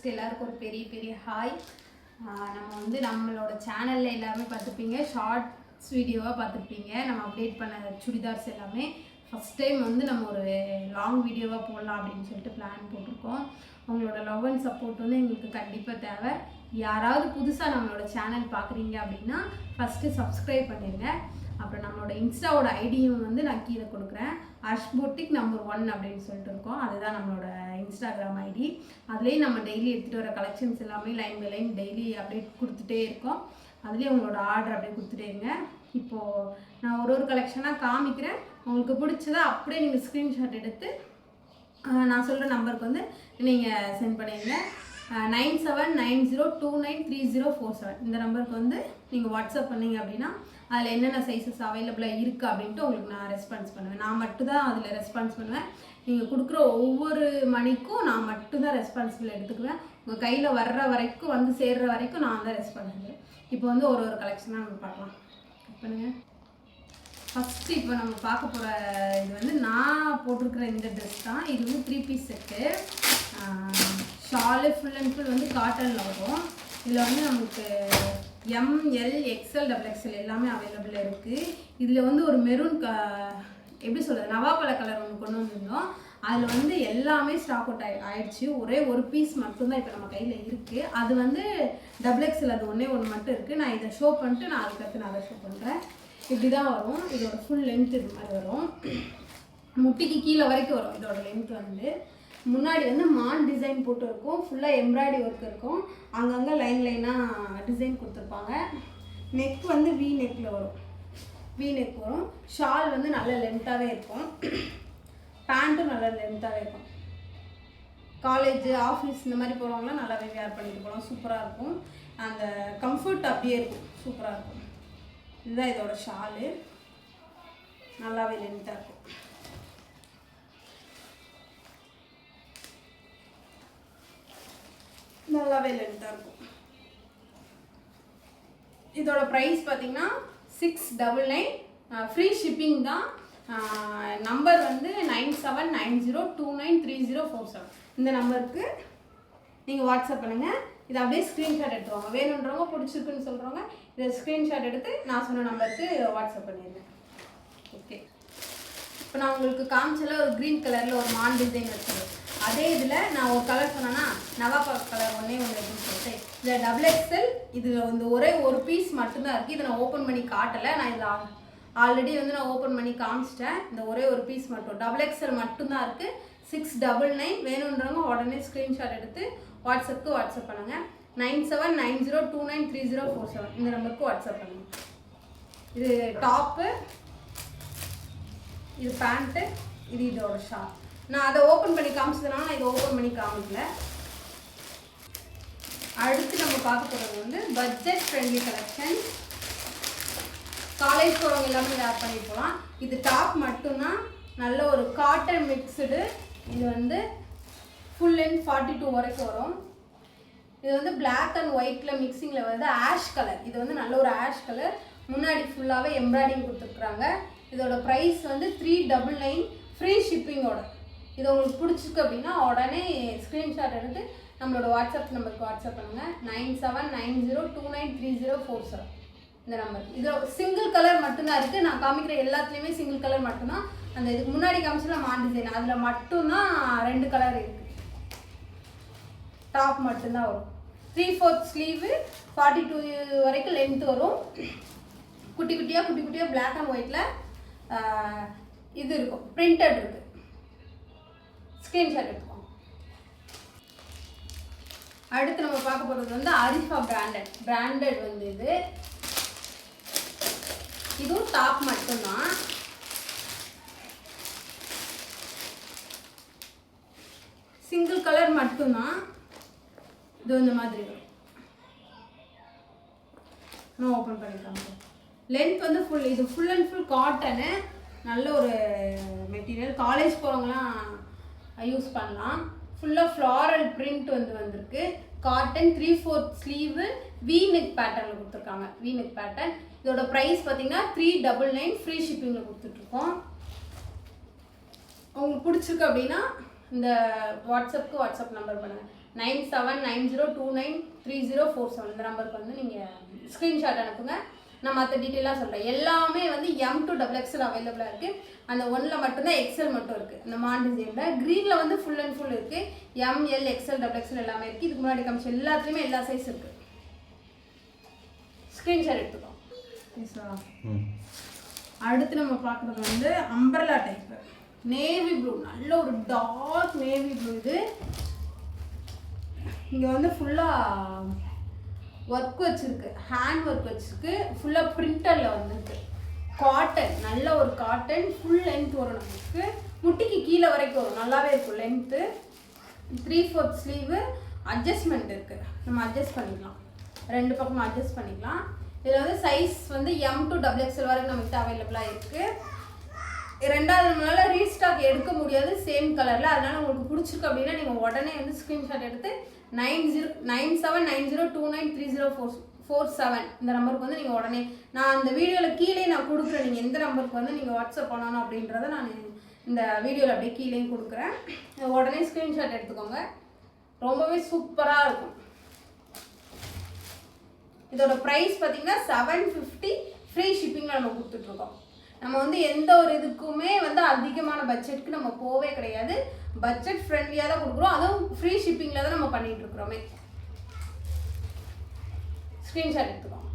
First எல்லாருக்கும் ஒரு பெரிய பெரிய ஹாய். நம்ம வந்து நம்மளோட சேனலில் எல்லாமே பார்த்துப்பீங்க, ஷார்ட்ஸ் வீடியோவாக பார்த்துருப்பீங்க. நம்ம அப்டேட் பண்ண சுடிதார்ஸ் எல்லாமே ஃபஸ்ட் டைம் வந்து நம்ம ஒரு லாங் வீடியோவாக போடலாம் அப்படின்னு சொல்லிட்டு பிளான் போட்டிருக்கோம். உங்களோட லவ் அண்ட் சப்போர்ட் வந்து எங்களுக்கு கண்டிப்பாக தேவை. யாராவது புதுசாக நம்மளோட சேனல் பார்க்குறீங்க அப்படின்னா ஃபஸ்ட்டு சப்ஸ்கிரைப் பண்ணிடுங்க. அப்புறம் நம்மளோட இன்ஸ்டாவோட ஐடியும் வந்து நான் கீழே கொடுக்குறேன். அஷ்போட்டிக் நம்பர் 1 அப்படின்னு சொல்லிட்டு இருக்கோம். அதுதான் நம்மளோட இன்ஸ்டாகிராம் ஐடி. அதுலேயும் நம்ம டெய்லி எடுத்துகிட்டு வர கலெக்ஷன்ஸ் எல்லாமே line by line daily update கொடுத்துட்டே இருக்கோம். அதுலேயும் உங்களோட ஆர்டர் அப்படியே கொடுத்துட்டே இருங்க. இப்போது நான் ஒரு கலெக்ஷனாக காமிக்கிறேன். உங்களுக்கு பிடிச்சதா அப்படியே நீங்கள் ஸ்க்ரீன்ஷாட் எடுத்து நான் சொல்கிற நம்பருக்கு வந்து நீங்கள் சென்ட் பண்ணிடுங்க. 9790293047 இந்த நம்பருக்கு வந்து நீங்கள் வாட்ஸ்அப் பண்ணிங்க அப்படின்னா அதில் என்னென்ன சைஸஸ் அவைலபிளாக இருக்குது அப்படின்ட்டு உங்களுக்கு நான் ரெஸ்பான்ஸ் பண்ணுவேன். நான் மட்டும்தான் அதில் ரெஸ்பான்ஸ் பண்ணுவேன். நீங்கள் கொடுக்குற ஒவ்வொரு மணிக்கும் நான் மட்டும்தான் ரெஸ்பான்சிபிள் எடுத்துக்குவேன். உங்கள் கையில் வர்ற வரைக்கும் வந்து சேர்கிற வரைக்கும் நான் தான் ரெஸ்பான்ஸ் பண்ணுவேன். இப்போ வந்து ஒரு கலெக்ஷனாக நம்ம பார்க்கலாம். பண்ணுங்க. ஃபஸ்ட்டு இப்போ நம்ம பார்க்க போகிற இது வந்து நான் போட்டிருக்கிற இந்த ட்ரெஸ் தான். இது வந்து 3 piece set. Shawl full and full வந்து காட்டனில் வரும். இதில் வந்து நமக்கு ML XL XXL எல்லாமே அவைலபிளாக இருக்குது. இதில் வந்து ஒரு மெரூன் எப்படி சொல்கிறது, நவாப்பழ கலர் ஒன்று கொண்டு வந்திருந்தோம். அதில் வந்து எல்லாமே ஸ்டாக் அவுட் ஆயிடுச்சு. ஒரே ஒரு பீஸ் மட்டும்தான் இப்போ நம்ம கையில் இருக்குது. அது வந்து XXL அது ஒன்றே ஒன்று மட்டும் இருக்குது. நான் இதை ஷோ பண்ணிட்டு நான் அதுக்கடுத்து நான் அதை ஷோ பண்ணுறேன். இப்படி தான் வரும். இதோட ஃபுல் லென்த் இது மாதிரி வரும். முட்டிக்கு கீழே வரைக்கும் வரும். இதோட லென்த் வந்து முன்னாடி வந்து மான் டிசைன் போட்டு இருக்கும். ஃபுல்லாக எம்ப்ராய்டரி ஒர்க் இருக்கும். அங்கங்கே லைனாக டிசைன் கொடுத்துருப்பாங்க. நெக் வந்து வி நெக்கில் வரும். வி நெக் வரும். ஷால் வந்து நல்ல லென்த்தாகவே இருக்கும். பேண்ட்டும் நல்ல லென்த்தாகவே இருக்கும். காலேஜ் ஆஃபீஸ் இந்த மாதிரி போகிறவங்களாம் நல்லாவே வேர் பண்ணிட்டு போகலாம். சூப்பராக இருக்கும். அந்த கம்ஃபர்ட் அப்படியே இருக்கும். சூப்பராக இருக்கும். இதுதான் இதோட ஷாலு. நல்லாவே லென்த்தாக இருக்கும். நல்லாவே லென்த்தாக இருக்கும். இதோட ப்ரைஸ் பார்த்தீங்கன்னா 699. ஃப்ரீ ஷிப்பிங் தான். நம்பர் வந்து 9790293047 இந்த நம்பருக்கு நீங்கள் வாட்ஸ்அப் பண்ணுங்கள். இதை அப்படியே ஸ்க்ரீன்ஷாட் எடுத்துவாங்க. வேணுன்றவங்க பிடிச்சிருக்குன்னு சொல்கிறவங்க இதை ஸ்க்ரீன்ஷாட் எடுத்து நான் சொன்ன நம்பருக்கு வாட்ஸ்அப் பண்ணிடுறேன். ஓகே, இப்போ நான் உங்களுக்கு காமிச்சல ஒரு க்ரீன் கலரில் ஒரு மான் டிசைன் வச்சுருக்கேன். அதே இதில் நான் ஒரு கலர் சொன்னேன்னா நவாப்பழ கலர் ஒன்று அப்படின்னு சொல்லிட்டு இதில் XXL இதில் வந்து ஒரே ஒரு பீஸ் மட்டும்தான் இருக்குது. இதை நான் ஓப்பன் பண்ணி காட்டலை. நான் இதில் ஆல்ரெடி வந்து நான் ஓப்பன் பண்ணி காமிச்சிட்டேன். இந்த ஒரே ஒரு பீஸ் மட்டும் XXL மட்டும்தான் இருக்குது. 699. வேணுன்றவங்க உடனே ஸ்க்ரீன்ஷாட் எடுத்து வாட்ஸ்அப் பண்ணுங்கள். 9790293047 இந்த நம்பருக்கு வாட்ஸ்அப் பண்ணுங்கள். இது டாப்பு, இது பேண்ட்டு, இது இதோட ஷால். நான் அதை ஓப்பன் பண்ணி காமிச்சதுனால நான் இதை ஓப்பன் பண்ணி காமிக்கல. அடுத்து நம்ம பார்க்க போகிறது வந்து பட்ஜெட் ஃப்ரெண்ட்லி கலெக்ஷன். காலேஜ் போகிறவங்க எல்லாமே வேர் பண்ணி போகலாம். இது டாப் மட்டும்தான். நல்ல ஒரு காட்டன் மிக்ஸ்டு. இது வந்து ஃபுல் லென்த் 42 வரைக்கும் வரும். இது வந்து பிளாக் அண்ட் ஒயிட்டில் மிக்சிங்கில் வருது. Ash colour. இது வந்து நல்ல ஒரு ஆஷ் கலர். முன்னாடி ஃபுல்லாகவே எம்ப்ராய்டிங் கொடுத்துருக்குறாங்க. இதோட ப்ரைஸ் வந்து 399 ஃப்ரீ ஷிப்பிங்கோட. இது உங்களுக்கு பிடிச்சிருக்கு அப்படின்னா உடனே ஸ்க்ரீன்ஷாட் எடுத்து நம்மளோட வாட்ஸ்அப் நம்பருக்கு வாட்ஸ்அப் பண்ணுங்கள். 9790293047 இந்த நம்பர். இது சிங்கிள் கலர் மட்டும்தான் இருக்குது. நான் காமிக்கிற எல்லாத்துலேயுமே சிங்கிள் கலர் மட்டும்தான். அந்த இதுக்கு முன்னாடி காமிச்சல மான் டிசைன் அதில் மட்டும்தான் 2 கலர் இருக்குது. டாப் மட்டும்தான் வரும். 3/4 ஸ்லீவு 42 வரைக்கும் லென்த் வரும். குட்டி குட்டியாக பிளாக் அண்ட் ஒயிட்டில் இது இருக்கும். பிரிண்டட் இருக்குது. ஸ்க்ரீன்ஷாட் எடுத்துக்கோங்க. அடுத்து நம்ம பார்க்க போகிறது வந்து அரிஃபா பிராண்டட் வந்து இதுவும் டாப் மட்டும்தான். சிங்கிள் கலர் மட்டும்தான். இது இந்த மாதிரி வரும். நான் ஓப்பன் பண்ணிக்கலாம். லென்த் வந்து இது ஃபுல் அண்ட் ஃபுல் காட்டனு. நல்ல ஒரு மெட்டீரியல். காலேஜ் போகிறவங்களாம் யூஸ் பண்ணலாம். ஃபுல்லாக ஃப்ளாரல் பிரிண்ட் வந்திருக்கு. காட்டன் 3/4 ஸ்லீவு வி நெக் பேட்டர்னில் கொடுத்துருக்காங்க. We neck pattern. இதோட ப்ரைஸ் பார்த்தீங்கன்னா 399 ஃப்ரீ ஷிப்பிங்கில் கொடுத்துட்ருக்கோம். உங்களுக்கு பிடிச்சிருக்கு அப்படின்னா இந்த வாட்ஸ்அப்புக்கு வாட்ஸ்அப் நம்பர் பண்ணுங்கள் 9790293047 இந்த நம்பருக்கு வந்து நீங்கள் ஸ்க்ரீன்ஷாட் அனுப்புங்க. நான் மற்ற டீட்டெயிலாக சொல்கிறேன். எல்லாமே வந்து M to XXL அவைலபிளாக இருக்குது. அந்த 1ல் மட்டும்தான் XL மட்டும் இருக்குது. இந்த மான் டிசைனில் க்ரீனில் வந்து ஃபுல் அண்ட் ஃபுல் இருக்குது. ML XL XXL எல்லாமே இருக்குது. இதுக்கு முன்னாடி காமிச்ச எல்லாத்துலேயுமே எல்லா சைஸ் இருக்குது. ஸ்க்ரீன்ஷாட் எடுத்துக்கோ. அடுத்து நம்ம பார்க்குறது வந்து அம்பர்லா டைப்பு நேவி ப்ளூ, நல்ல ஒரு டார்க் நேவி ப்ளூ. இது இங்கே வந்து ஃபுல்லாக ஒர்க் வச்சுருக்கு, ஹேண்ட் ஒர்க் வச்சுருக்கு, ஃபுல்லாக பிரிண்டரில் வந்துருக்கு. காட்டன், நல்ல ஒரு காட்டன், ஃபுல் லென்த் வரும். நமக்கு முட்டிக்கு கீழே வரைக்கும் வரும், நல்லாவே இருக்கும் லென்த்து. 3/4 ஸ்லீவு, அட்ஜஸ்ட்மெண்ட் இருக்குது, நம்ம அட்ஜஸ்ட் பண்ணிக்கலாம், 2 பக்கமும் அட்ஜஸ்ட் பண்ணிக்கலாம். இதில் வந்து சைஸ் வந்து M to XXL வரைக்கும் நம்மகிட்ட அவைலபிளாக இருக்குது. ரெண்டாவது நம்மளால் ரீஸ்டாக் எடுக்க முடியாது சேம் கலரில். அதனால் உங்களுக்கு பிடிச்சிருக்கு அப்படின்னா நீங்கள் உடனே வந்து ஸ்க்ரீன்ஷாட் எடுத்து 9790293047 இந்த நம்பருக்கு வந்து நீங்கள் உடனே, நான் அந்த வீடியோவில் கீழே நான் கொடுக்குறேன், நீங்கள் எந்த நம்பருக்கு வந்து நீங்கள் வாட்ஸ்அப் பண்ணணும் அப்படின்றத நான் இந்த வீடியோவில் அப்படியே கீழேயும் கொடுக்குறேன். உடனே ஸ்க்ரீன்ஷாட் எடுத்துக்கோங்க. ரொம்பவே சூப்பராக இருக்கும். இதோட ப்ரைஸ் பார்த்தீங்கன்னா 750 ஃப்ரீ ஷிப்பிங்கில் நம்ம கொடுத்துட்ருக்கோம். நம்ம வந்து எந்த ஒரு இதுக்குமே வந்து அதிகமான பட்ஜெட்டுக்கு நம்ம போவே கிடையாது. பட்ஜெட் ஃப்ரெண்ட்லியாக தான் கொடுக்குறோம், அதுவும் ஃப்ரீ ஷிப்பிங்கில் தான் நம்ம பண்ணிகிட்ருக்குறோமே. ஸ்க்ரீன்ஷாட் எடுத்துக்கோங்க.